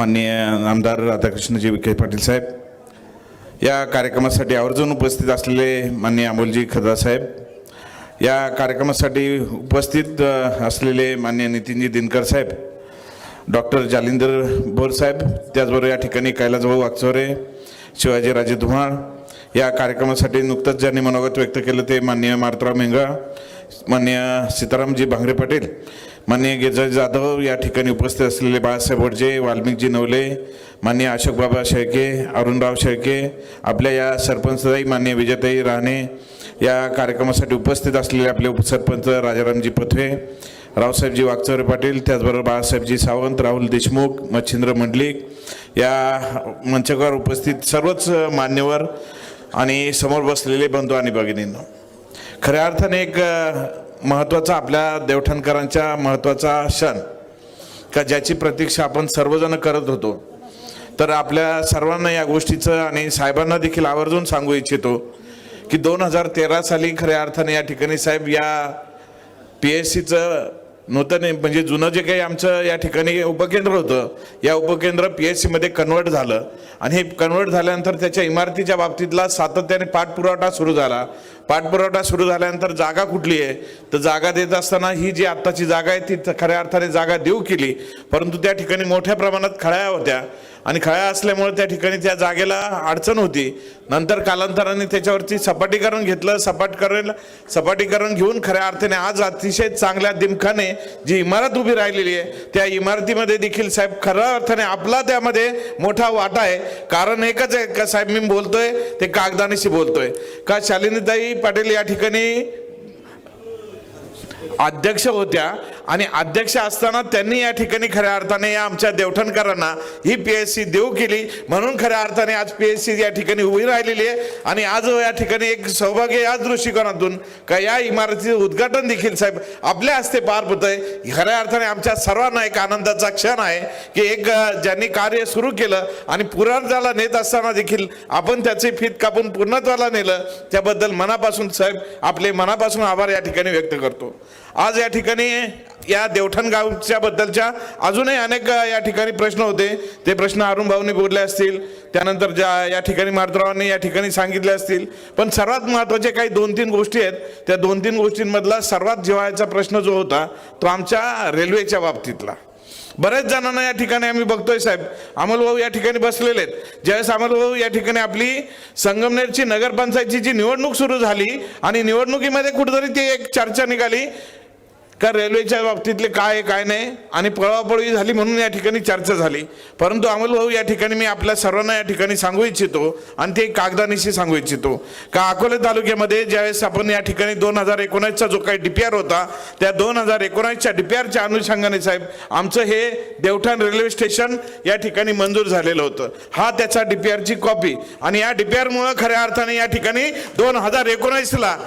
माननीय आमदार राधाकृष्णजी विखे पाटील साहेब, या कार्यक्रमासाठी आवर्जून उपस्थित असलेले माननीय अमोलजी खदा साहेब, या कार्यक्रमासाठी उपस्थित असलेले माननीय नितीनजी दिनकर साहेब, डॉक्टर जालिंदर बोर साहेब, त्याचबरोबर या ठिकाणी कैलासभाऊ वागचौरे, शिवाजीराजे धुमाळ, या कार्यक्रमासाठी नुकतंच ज्यांनी मनोगत व्यक्त केलं ते माननीय मारुतराव मेंगा, माननीय सीतारामजी भांगरे पाटील, माननीय गिरजा जाधव, या ठिकाणी उपस्थित असलेले बाळासाहेब वडजे, वाल्मिकजी नवले, माननीय अशोकबाबा शेळके, अरुणराव शेळके, आपल्या या सरपंचताई माननीय विजयताई राणे, या कार्यक्रमासाठी उपस्थित असलेले आपले उपसरपंच राजारामजी पथवे, रावसाहेबजी वागचौरे पाटील, त्याचबरोबर बाळासाहेबजी सावंत, राहुल देशमुख, मच्छिंद्र मंडलिक, या मंचावर उपस्थित सर्वच मान्यवर आणि समोर बसलेले बंधू आणि भगिनींनो, खऱ्या अर्थाने एक महत्त्वाचा आपल्या देवठाणकरांच्या महत्त्वाचा क्षण का ज्याची प्रतीक्षा आपण सर्वजण करत होतो. तर आपल्या सर्वांना या गोष्टीचं आणि साहेबांना देखील आवर्जून सांगू इच्छितो की 2013 साली खऱ्या अर्थाने या ठिकाणी साहेब या PSCचं नूतन म्हणजे जुनं जे काही आमचं या ठिकाणी उपकेंद्र होतं, या उपकेंद्र PSCमध्ये कन्वर्ट झालं आणि हे कन्वर्ट झाल्यानंतर त्याच्या इमारतीच्या बाबतीतला सातत्याने पाठपुरावठा सुरू झाला. पाठपुरावठा सुरू झाल्यानंतर जागा कुठली आहे तर जागा देत असताना ही जी आत्ताची जागा आहे ती खऱ्या अर्थाने जागा देऊ केली, परंतु त्या ठिकाणी मोठ्या प्रमाणात खळ्या होत्या आणि खळ्या असल्यामुळे त्या ठिकाणी त्या जागेला अडचण होती. नंतर कालांतराने त्याच्यावरती सपाटीकरण घेतलं. सपाटीकरण घेऊन खऱ्या अर्थाने आज अतिशय चांगल्या दिमखाने जी इमारत उभी राहिलेली आहे त्या इमारतीमध्ये देखील साहेब खऱ्या अर्थाने आपला त्यामध्ये मोठा वाटा आहे. कारण एकच आहे का साहेब, मी बोलतोय ते कागदानीशी बोलतोय का शालिनीताई पाटील या ठिकाणी अध्यक्ष होत्या आणि अध्यक्ष असताना त्यांनी या ठिकाणी खऱ्या अर्थाने या आमच्या देवठाणकरांना ही PSC देऊ केली, म्हणून खऱ्या अर्थाने आज PSC या ठिकाणी उभी राहिलेली आहे. आणि आज या ठिकाणी एक सौभाग्य या दृष्टिकोनातून का या इमारतीचं उद्घाटन देखील साहेब आपल्या हस्ते पार पडतंय. खऱ्या अर्थाने आमच्या सर्वांना एक आनंदाचा क्षण आहे की एक ज्यांनी कार्य सुरू केलं आणि पूर्णत्वाला नेत असताना देखील आपण त्याचे फीत कापून पूर्णत्वाला नेलं, त्याबद्दल मनापासून साहेब आपले मनापासून आभार या ठिकाणी व्यक्त करतो. आज या ठिकाणी या देवठाण गावच्या बद्दलच्या अजूनही अनेक या ठिकाणी प्रश्न होते, ते प्रश्न अरुण भाऊंनी बोलले असतील, त्यानंतर या ठिकाणी मारुतरावांनी या ठिकाणी सांगितले असतील. पण सर्वात महत्त्वाचे काही 2-3 गोष्टी आहेत. त्या 2-3 गोष्टींमधला सर्वात जिव्हाळ्याचा प्रश्न जो होता तो आमच्या रेल्वेच्या बाबतीतला. बऱ्याच जणांना या ठिकाणी आम्ही बघतोय साहेब, अमोलभाऊ या ठिकाणी बसलेले आहेत. ज्यावेळेस अमोलभाऊ या ठिकाणी आपली संगमनेरची नगरपंचायतची जी निवडणूक सुरू झाली आणि निवडणुकीमध्ये कुठेतरी ती एक चर्चा निघाली का रेल्वेच्या बाबतीतले काय काय नाही आणि पळवापळवी झाली म्हणून या ठिकाणी चर्चा झाली. परंतु अमोलभाऊ या ठिकाणी मी आपल्या सर्वांना या ठिकाणी सांगू इच्छितो आणि ते कागदानीशी सांगू इच्छितो का अकोले तालुक्यामध्ये ज्यावेळेस आपण या ठिकाणी 2019चा जो काही DPR होता त्या 2019च्या DPRच्या अनुषंगाने साहेब आमचं हे देवठाण रेल्वे स्टेशन या ठिकाणी मंजूर झालेलं होतं. हा त्याचा DPRची कॉपी आणि या DPRमुळे खऱ्या अर्थाने या ठिकाणी 2019ला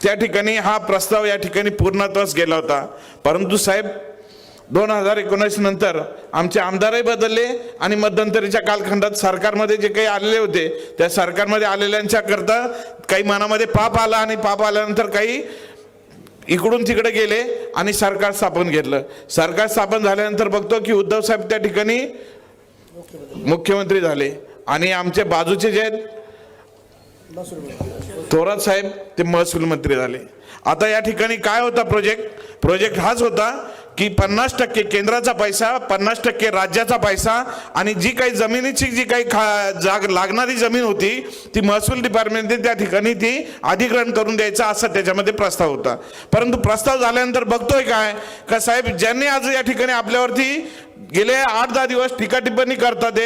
त्या ठिकाणी हा प्रस्ताव या ठिकाणी पूर्णत्वास गेला होता. परंतु साहेब 2019 नंतर आमचे आमदारही बदलले आणि मध्यंतरीच्या कालखंडात सरकारमध्ये जे काही आलेले होते त्या सरकारमध्ये आलेल्यांच्या करता काही मनामध्ये पाप आला आणि पाप आल्यानंतर काही इकडून तिकडे गेले आणि सरकार स्थापन घेतलं. सरकार स्थापन झाल्यानंतर बघतो की उद्धव साहेब त्या ठिकाणी मुख्यमंत्री झाले आणि आमचे बाजूचे जे आहेत थोरात साहेब ते महसूल मंत्री झाले. आता या ठिकाणी काय होता प्रोजेक्ट हाच होता की 50% केंद्राचा पैसा, 50% राज्याचा पैसा आणि जी काही जमिनीची जी काही लागणारी जमीन होती ती महसूल डिपार्टमेंटने त्या ठिकाणी ती अधिग्रहण करून द्यायचा असा त्याच्यामध्ये प्रस्ताव होता. परंतु प्रस्ताव झाल्यानंतर बघतोय काय का साहेब ज्यांनी आज या ठिकाणी आपल्यावरती गेले 8-10 दिवस टीका टिप्पणी करतात,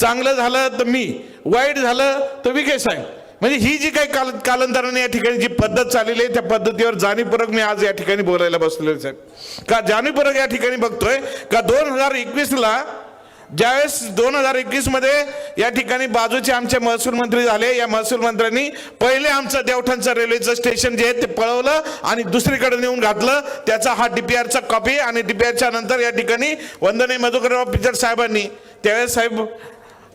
चांगलं झालं तर मी, वाईट झालं तर विखे साहेब, म्हणजे ही जी काही कालांतराने या ठिकाणी जी पद्धत चाललेली आहे त्या पद्धतीवर जाणीवपूर्वक मी आज या ठिकाणी बोलायला बसलेलो साहेब. का जाणीवपूर्वक या ठिकाणी बघतोय का 2021ला ज्यावेळेस 2021 मध्ये या ठिकाणी बाजूचे आमचे महसूल मंत्री झाले, या महसूल मंत्र्यांनी पहिले आमचं देवठाणचं रेल्वेचं स्टेशन जे आहे ते पळवलं आणि दुसरीकडे नेऊन घातलं. त्याचा हा DPRचा कॉपी आणि DPRच्या नंतर या ठिकाणी वंदनीय मधुकरराव पिचड साहेबांनी त्यावेळेस साहेब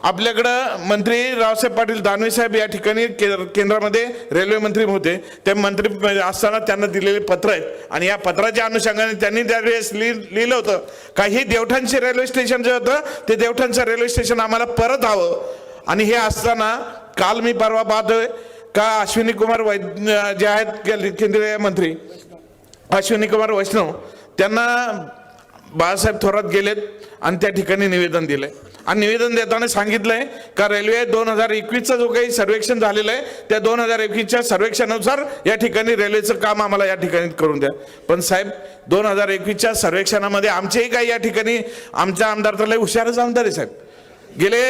आपल्याकडं मंत्री रावसाहेब पाटील दानवे साहेब या ठिकाणी केंद्रामध्ये रेल्वे मंत्री होते. ते मंत्री असताना त्यांना दिलेले पत्र आहेत आणि या पत्राच्या अनुषंगाने त्यांनी त्यावेळेस लिहिलं होतं का हे देवठाणचे रेल्वे स्टेशन जे होतं ते देवठाणचं रेल्वे स्टेशन आम्हाला परत हवं. आणि हे असताना काल मी परवा पाहतोय का अश्विनी कुमार जे आहेत केंद्रीय मंत्री अश्विनी कुमार वैष्णव त्यांना बाळासाहेब थोरात गेलेत आणि त्या ठिकाणी निवेदन दिलंय आणि निवेदन देताना सांगितलंय का रेल्वे 2021चा जो काही सर्वेक्षण झालेलं आहे त्या 2021च्या सर्वेक्षणानुसार या ठिकाणी रेल्वेचं काम आम्हाला या ठिकाणी करून द्या. पण साहेब 2021च्या सर्वेक्षणामध्ये आमचेही काही या ठिकाणी आमच्या आमदार तर लय हुशारच आमदार आहे साहेब. गेले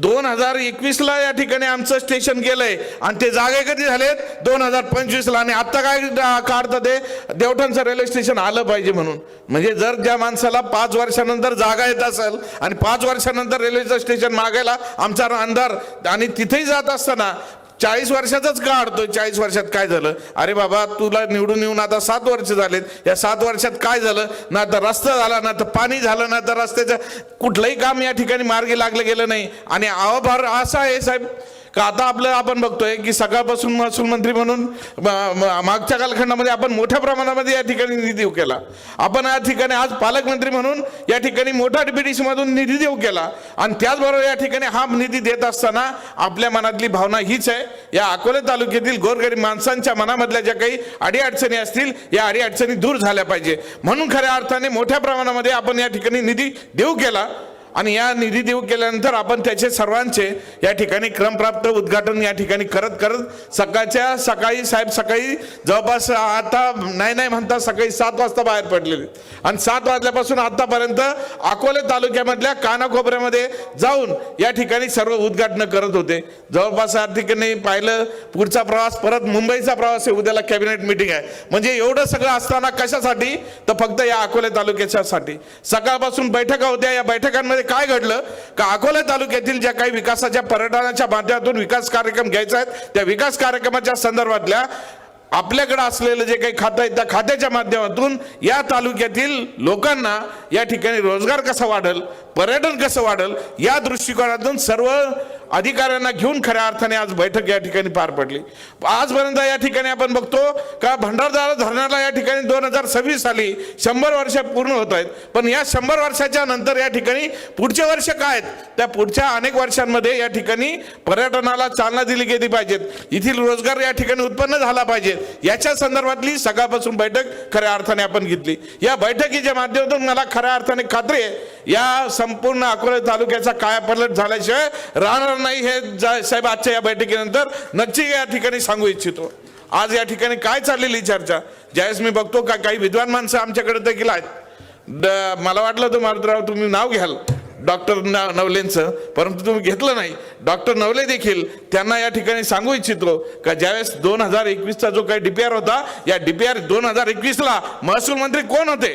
2021ला या ठिकाणी आमचं स्टेशन गेलंय आणि ते जागे कधी झालेत 2025ला आणि आता काय काढतात ते देवठाणचं रेल्वे स्टेशन आलं पाहिजे म्हणून. म्हणजे जर ज्या माणसाला 5 वर्षानंतर जागा येत असेल आणि 5 वर्षानंतर रेल्वेचं स्टेशन मागायला आमचा आमदार आणि तिथेही जात असताना 40 वर्षाचाच का अडतोय. 40 वर्षात काय झालं. अरे बाबा तुला निवडून येऊन आता 7 वर्ष झालेत. या 7 वर्षात काय झालं. ना तर रस्ता झाला ना तर पाणी झालं ना तर रस्त्याचं कुठलंही काम या ठिकाणी मार्गी लागलं गेलं नाही. आणि आवाभार असा आहे साहेब का आता आपलं आपण बघतोय की सकाळपासून महसूल मंत्री म्हणून मागच्या कालखंडामध्ये आपण मोठ्या प्रमाणामध्ये या ठिकाणी निधी देऊ केला. आपण या ठिकाणी आज पालकमंत्री म्हणून या ठिकाणी मोठा DPDC मधून निधी देऊ केला आणि त्याचबरोबर या ठिकाणी हा निधी देत असताना आपल्या मनातली भावना हीच आहे या अकोले तालुक्यातील गोरगरीब माणसांच्या मनामधल्या ज्या काही अडीअडचणी असतील या अडीअडचणी दूर झाल्या पाहिजे म्हणून खऱ्या अर्थाने मोठ्या प्रमाणामध्ये आपण या ठिकाणी निधी देऊ केला. आणि या निधी देऊ केल्यानंतर आपण त्याचे सर्वांचे या ठिकाणी क्रमप्राप्त उद्घाटन या ठिकाणी करत करत सकाळच्या सकाळी साहेब सकाळी जवळपास आता नाही म्हणता सकाळी 7 वाजता बाहेर पडलेले आणि 7 वाजल्यापासून आतापर्यंत अकोले तालुक्यामधल्या कानाकोपऱ्यामध्ये जाऊन या ठिकाणी सर्व उद्घाटन करत होते. जवळपास या ठिकाणी पाहिलं पुढचा प्रवास परत मुंबईचा प्रवास आहे. उद्याला कॅबिनेट मीटिंग आहे. म्हणजे एवढं सगळं असताना कशासाठी तर फक्त या अकोले तालुक्यासाठी सकाळपासून बैठका होत्या. या बैठकांमध्ये काय घडलं का अकोले तालुक्यातील ज्या काही विकासाच्या पर्यटनाच्या माध्यमातून विकास कार्यक्रम घ्यायचा आहेत त्या विकास कार्यक्रमाच्या संदर्भातल्या आपल्याकडे असलेलं जे काही खातं आहे त्या खात्याच्या माध्यमातून या तालुक्यातील लोकांना या ठिकाणी रोजगार कसा वाढेल पर्यटन कसं वाढेल या दृष्टिकोनातून सर्व अधिकाऱ्यांना घेऊन खऱ्या अर्थाने आज बैठक या ठिकाणी पार पडली. आजपर्यंत या ठिकाणी आपण बघतो का भंडारदरा धरणाला या ठिकाणी 2026 साली 100 वर्ष पूर्ण होत आहेत. पण या 100 वर्षाच्या नंतर या ठिकाणी पुढचे वर्ष काय आहेत त्या पुढच्या अनेक वर्षांमध्ये या ठिकाणी पर्यटनाला चालना दिली गेली पाहिजेत. येथील रोजगार या ठिकाणी उत्पन्न झाला पाहिजे याच्या संदर्भातली सकाळपासून बैठक खऱ्या अर्थाने आपण घेतली. या बैठकीच्या माध्यमातून मला खऱ्या अर्थाने खात्री आहे या संपूर्ण अकोले तालुक्याचा कायापालट झाल्याशिवाय राहणार नाही हे साहेब आजच्या या बैठकीनंतर नक्की या ठिकाणी सांगू इच्छितो. आज या ठिकाणी काय चाललेली चर्चा ज्यावेळेस मी बघतो का काही विद्वान माणसं आमच्याकडे देखील आहेत. मला वाटलं तर मारुतराव तुम्ही नाव घ्याल डॉक्टर नवलेंचं परंतु तुम्ही घेतलं नाही. डॉक्टर नवले देखील त्यांना या ठिकाणी सांगू इच्छितो का ज्यावेळेस 2021चा जो काही DPR होता या DPR 2021ला महसूल मंत्री कोण होते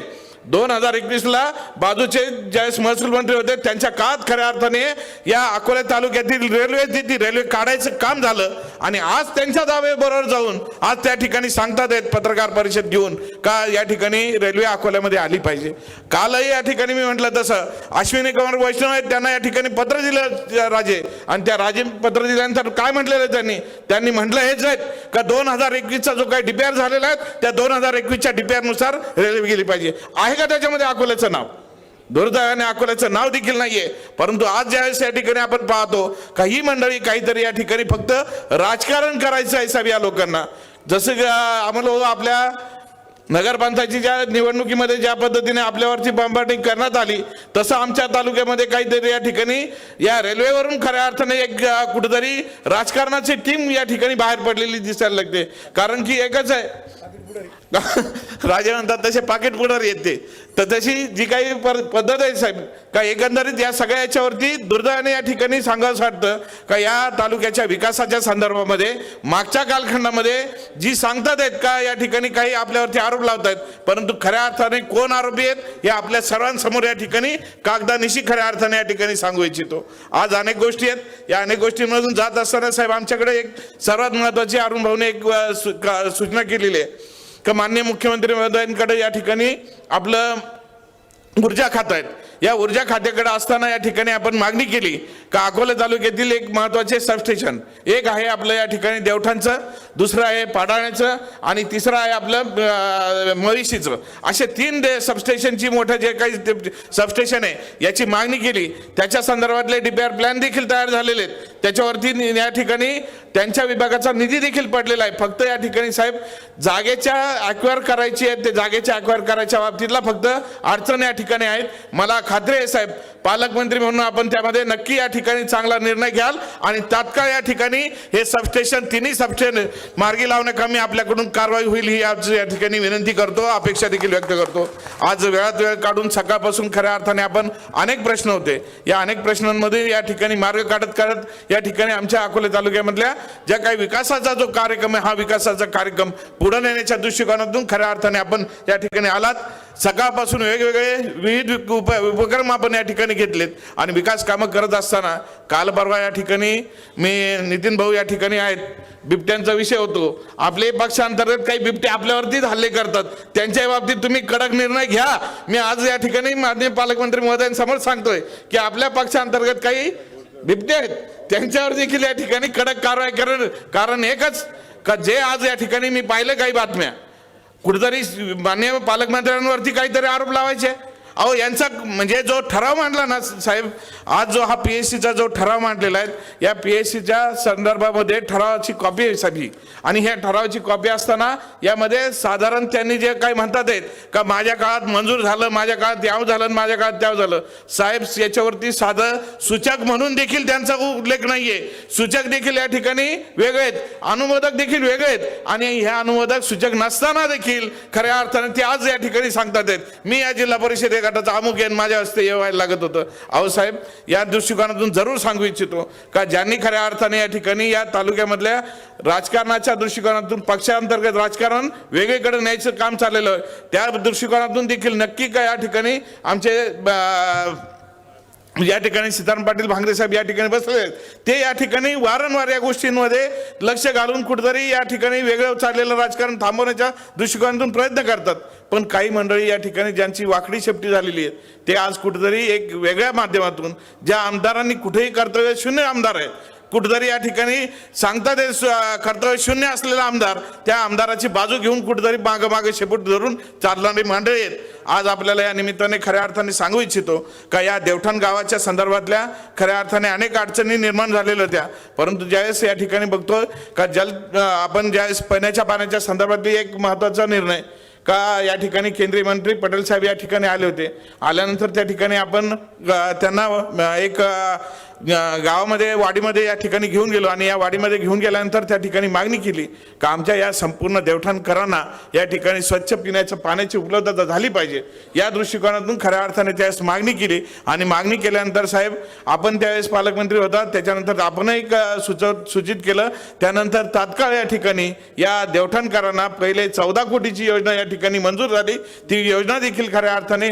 2021ला बाजूचे ज्यावेळेस महसूल मंत्री होते त्यांच्या काळात खऱ्या अर्थाने या अकोले तालुक्यातील रेल्वे काढायचं काम झालं आणि आज त्यांच्या दाव्याबरोबर जाऊन आज त्या ठिकाणी सांगतात आहेत पत्रकार परिषद घेऊन का या ठिकाणी रेल्वे अकोल्यामध्ये आली पाहिजे. कालही या ठिकाणी मी म्हटलं तसं अश्विनी कुमार वैष्णव आहेत त्यांना या ठिकाणी पत्र दिलं राजे आणि त्या राजे पत्र दिल्यानंतर काय म्हटलेलं त्यांनी म्हटलं हेच आहेत का 2021चा जो काही DPR झालेला आहे त्या 2021च्या DPR नुसार रेल्वे गेली पाहिजे. आहे का त्याच्यामध्ये अकोल्याचं नाव. दुर्दैवाने अकोल्याचं नाव देखील नाहीये. परंतु आज ज्यावेळेस या ठिकाणी आपण पाहतो काही मंडळी काहीतरी या ठिकाणी फक्त राजकारण करायचं आहे साहेब या लोकांना. जसं आम्हाला आपल्या नगरपंचायतीच्या निवडणुकीमध्ये ज्या पद्धतीने आपल्यावरची बंबाटिंग करण्यात आली तसं आमच्या तालुक्यामध्ये काहीतरी या ठिकाणी या रेल्वेवरून खऱ्या अर्थाने एक कुठेतरी राजकारणाची टीम या ठिकाणी बाहेर पडलेली दिसायला लागते. कारण की एकच आहे राजे म्हणतात तसे पाकिट पुढार येते तर तशी जी काही पद्धत आहे साहेब का एकंदरीत या सगळ्या याच्यावरती दुर्दैवाने या ठिकाणी सांगावंसं वाटतं का या तालुक्याच्या विकासाच्या संदर्भामध्ये मागच्या कालखंडामध्ये जी सांगतात आहेत का या ठिकाणी काही आपल्यावरती आरोप लावत आहेत परंतु खऱ्या अर्थाने कोण आरोपी आहेत हे आपल्या सर्वांसमोर या ठिकाणी कागदानिशी खऱ्या अर्थाने या ठिकाणी सांगू इच्छितो. आज अनेक गोष्टी आहेत या अनेक गोष्टींमधून जात असताना साहेब आमच्याकडे एक सर्वात महत्वाची अरुण भाऊने एक सूचना केलेली आहे का माननीय मुख्यमंत्री महोदयांकडे या ठिकाणी आपलं ऊर्जा खातं आहेत या ऊर्जा खात्याकडे असताना या ठिकाणी आपण मागणी केली का अकोला तालुक्यातील एक महत्त्वाचे सबस्टेशन, एक आहे आपलं या ठिकाणी देवठाणचं, दुसरं आहे पाडाण्याचं आणि तिसरं आहे आपलं मविशीचं, असे 3 सबस्टेशनची मोठं जे काही सबस्टेशन आहे याची मागणी केली। त्याच्या संदर्भातले DPR प्लॅन देखील तयार झालेले आहेत, त्याच्यावरती या ठिकाणी त्यांच्या विभागाचा निधी देखील पडलेला आहे। फक्त या ठिकाणी साहेब जागेच्या ॲक्वायर करायची आहे, ते जागेच्या ॲक्वायर करायच्या बाबतीतला फक्त अडचण या ठिकाणी आहेत। मला खात्री आहे साहेब, पालकमंत्री म्हणून आपण त्यामध्ये नक्की या ठिकाणी चांगला निर्णय घ्याल आणि तात्काळ या ठिकाणी हे सबस्टेशन, तिन्ही सबस्टेशन मार्गी लावण्याकामी आपल्याकडून कारवाई होईल ही आज या ठिकाणी विनंती करतो, अपेक्षा देखील व्यक्त करतो। आज वेळात वेळ काढून सकाळपासून खऱ्या अर्थाने आपण अनेक प्रश्न होते, या अनेक प्रश्नांमध्ये या ठिकाणी मार्ग काढत या ठिकाणी आमच्या अकोले तालुक्यामधल्या ज्या काही विकासाचा जो कार्यक्रम आहे, हा विकासाचा कार्यक्रम पुढे नेण्याच्या दृष्टिकोनातून खऱ्या अर्थाने आपण या ठिकाणी आलात। सकाळपासून वेगवेगळे विविध उपक्रम आपण या ठिकाणी घेतलेत आणि विकास कामं करत असताना काल परवा या ठिकाणी मी नितीन भाऊ या ठिकाणी आहेत, बिबट्यांचा विषय होतो। आपले पक्षांतर्गत काही बिबटे आपल्यावरतीच हल्ले करतात, त्यांच्या बाबतीत तुम्ही कडक निर्णय घ्या। मी आज या ठिकाणी माननीय पालकमंत्री महोदयांसमोर सांगतोय की आपल्या पक्षांतर्गत काही बिबटे आहेत, त्यांच्यावर देखील या ठिकाणी कडक कारवाई करणं। कारण एकच का जे आज या ठिकाणी मी पाहिलं काही बातम्या, कुठेतरी माननीय पालकमंत्र्यांवरती काहीतरी आरोप लावायचे। अहो यांचा म्हणजे जो ठराव मांडला ना साहेब, आज जो हा PSCचा जो ठराव मांडलेला आहे, या PSCच्या संदर्भामध्ये ठरावाची कॉपी आहे सभी, आणि ह्या ठरावाची कॉपी असताना यामध्ये साधारण त्यांनी जे काही म्हणतात आहेत का माझ्या काळात मंजूर झालं, माझ्या काळात याव झालं, माझ्या काळात त्याव झालं, साहेब याच्यावरती साधं सूचक म्हणून देखील त्यांचा उल्लेख नाहीये। सूचक देखील या ठिकाणी वेगळे आहेत, अनुमोदक देखील वेगळे आहेत, आणि ह्या अनुमोदक सूचक नसताना देखील खऱ्या अर्थाने ते आज या ठिकाणी सांगतात आहेत मी या जिल्हा परिषद गटाचा अमुक आहे, माझ्या हस्ते येवायला लागत होतं। अहो साहेब, या दृष्टिकोनातून जरूर सांगू इच्छितो का ज्यांनी खऱ्या अर्थाने या ठिकाणी या तालुक्यामधल्या राजकारणाच्या दृष्टिकोनातून पक्षांतर्गत राजकारण वेगळीकडे न्यायचं काम चाललेलं आहे, त्या दृष्टिकोनातून देखील नक्की काय या ठिकाणी आमचे या ठिकाणी सीताराम पाटील भांगरे साहेब या ठिकाणी बसले आहेत, ते या ठिकाणी वारंवार या गोष्टींमध्ये लक्ष घालून कुठेतरी या ठिकाणी वेगळं चाललेलं राजकारण थांबवण्याच्या दृष्टिकोनातून प्रयत्न करतात। पण काही मंडळी या ठिकाणी ज्यांची वाकडी शेपटी झालेली आहे, ते आज कुठेतरी एक वेगळ्या माध्यमातून ज्या आमदारांनी कुठेही कर्तव्य शून्य आमदार आहे, कुठेतरी या ठिकाणी सांगतात कर्तव्य शून्य असलेला आमदार, त्या आमदाराची बाजू घेऊन कुठेतरी मागे शेपूट धरून चालणारी मंडळी आहेत। आज आपल्याला या निमित्ताने खऱ्या अर्थाने सांगू इच्छितो का या देवठाण गावाच्या संदर्भातल्या खऱ्या अर्थाने अनेक अडचणी निर्माण झालेल्या होत्या, परंतु ज्यावेळेस या ठिकाणी बघतो का आपण ज्यावेळेस पाण्याच्या संदर्भातली एक महत्त्वाचा निर्णय का या ठिकाणी केंद्रीय मंत्री पटेल साहेब या ठिकाणी आले होते, आल्यानंतर त्या ठिकाणी आपण त्यांना एक गावामध्ये वाडीमध्ये या ठिकाणी घेऊन गेलो आणि या वाडीमध्ये घेऊन गेल्यानंतर त्या ठिकाणी मागणी केली का आमच्या या संपूर्ण देवठाणकरांना या ठिकाणी स्वच्छ पिण्याच्या पाण्याची उपलब्धता झाली पाहिजे। या दृष्टिकोनातून खऱ्या अर्थाने त्यावेळेस मागणी केली आणि मागणी केल्यानंतर साहेब आपण त्यावेळेस पालकमंत्री होता, त्याच्यानंतर आपणही सूचित केलं, त्यानंतर तात्काळ या ठिकाणी या देवठाणकरांना पहिले 14 कोटीची योजना या ठिकाणी मंजूर झाली। ती योजना देखील खऱ्या अर्थाने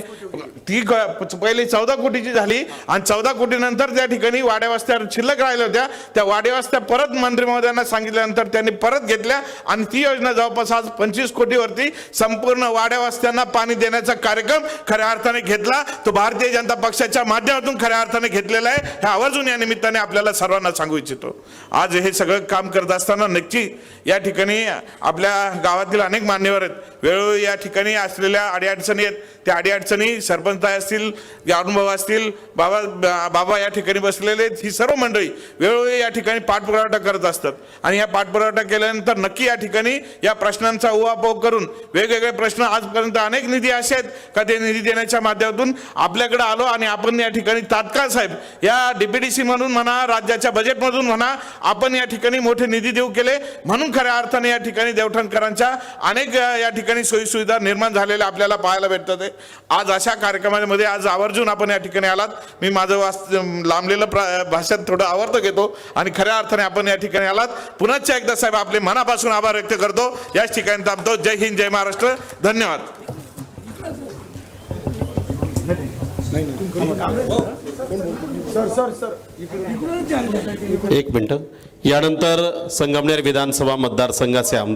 ती पहिले 14 कोटीची झाली आणि 14 कोटीनंतर त्या ठिकाणी वाड्या वस्त्या शिल्लक राहिल्या होत्या, त्या वाड्या वस्त्या परत मंत्री महोदयांना सांगितल्यानंतर त्यांनी परत घेतल्या आणि ती योजना जवळपास आज 25 कोटीवरती संपूर्ण वाड्या वस्त्यांना पाणी देण्याचा कार्यक्रम खऱ्या अर्थाने घेतला, तो भारतीय जनता पक्षाच्या माध्यमातून खऱ्या अर्थाने घेतलेला आहे। हे आवर्जून या निमित्ताने आपल्याला सर्वांना सांगू इच्छितो। आज हे सगळं काम करत असताना नक्की या ठिकाणी आपल्या गावातील अनेक मान्यवर आहेत, वेळोवेळी या ठिकाणी असलेल्या अडीअडचणी आहेत, त्या अडीअडचणी सरपंच असतील, अनुभव असतील, बाबा या ठिकाणी बसलेले, ही सर्व मंडळी वेळोवेळी या ठिकाणी पाठपुरावा करत असतात आणि या पाठपुरावा केल्यानंतर नक्की या ठिकाणी या प्रश्नांचा उहापोह करून वेगवेगळे प्रश्न आजपर्यंत अनेक निधी असे आहेत का ते निधी देण्याच्या माध्यमातून आपल्याकडे आलो आणि आपण या ठिकाणी तात्काळ साहेब या DPDC म्हणून म्हणा, राज्याच्या बजेटमधून म्हणा, आपण या ठिकाणी मोठे निधी देऊ केले, म्हणून खऱ्या अर्थाने या ठिकाणी देवठाणकरांच्या अनेक या ठिकाणी सोयी सुविधा निर्माण झालेल्या आपल्याला पाहायला भेटतात। आज अशा कार्यक्रमामध्ये आज आवर्जून आपण या ठिकाणी आलात। मी माझं लांबलेलं भाषण थोडं आवर्त घेतो आणि खऱ्या अर्थाने आपण या ठिकाणी आलात। पुन्हा एकदा साहेब आपले मनापासून आभार व्यक्त करतो। याच ठिकाणी थांबतो। जय हिंद, जय महाराष्ट्र, धन्यवाद। एक मिनिट, यानंतर संगमनेर विधानसभा मतदारसंघाचे आमदार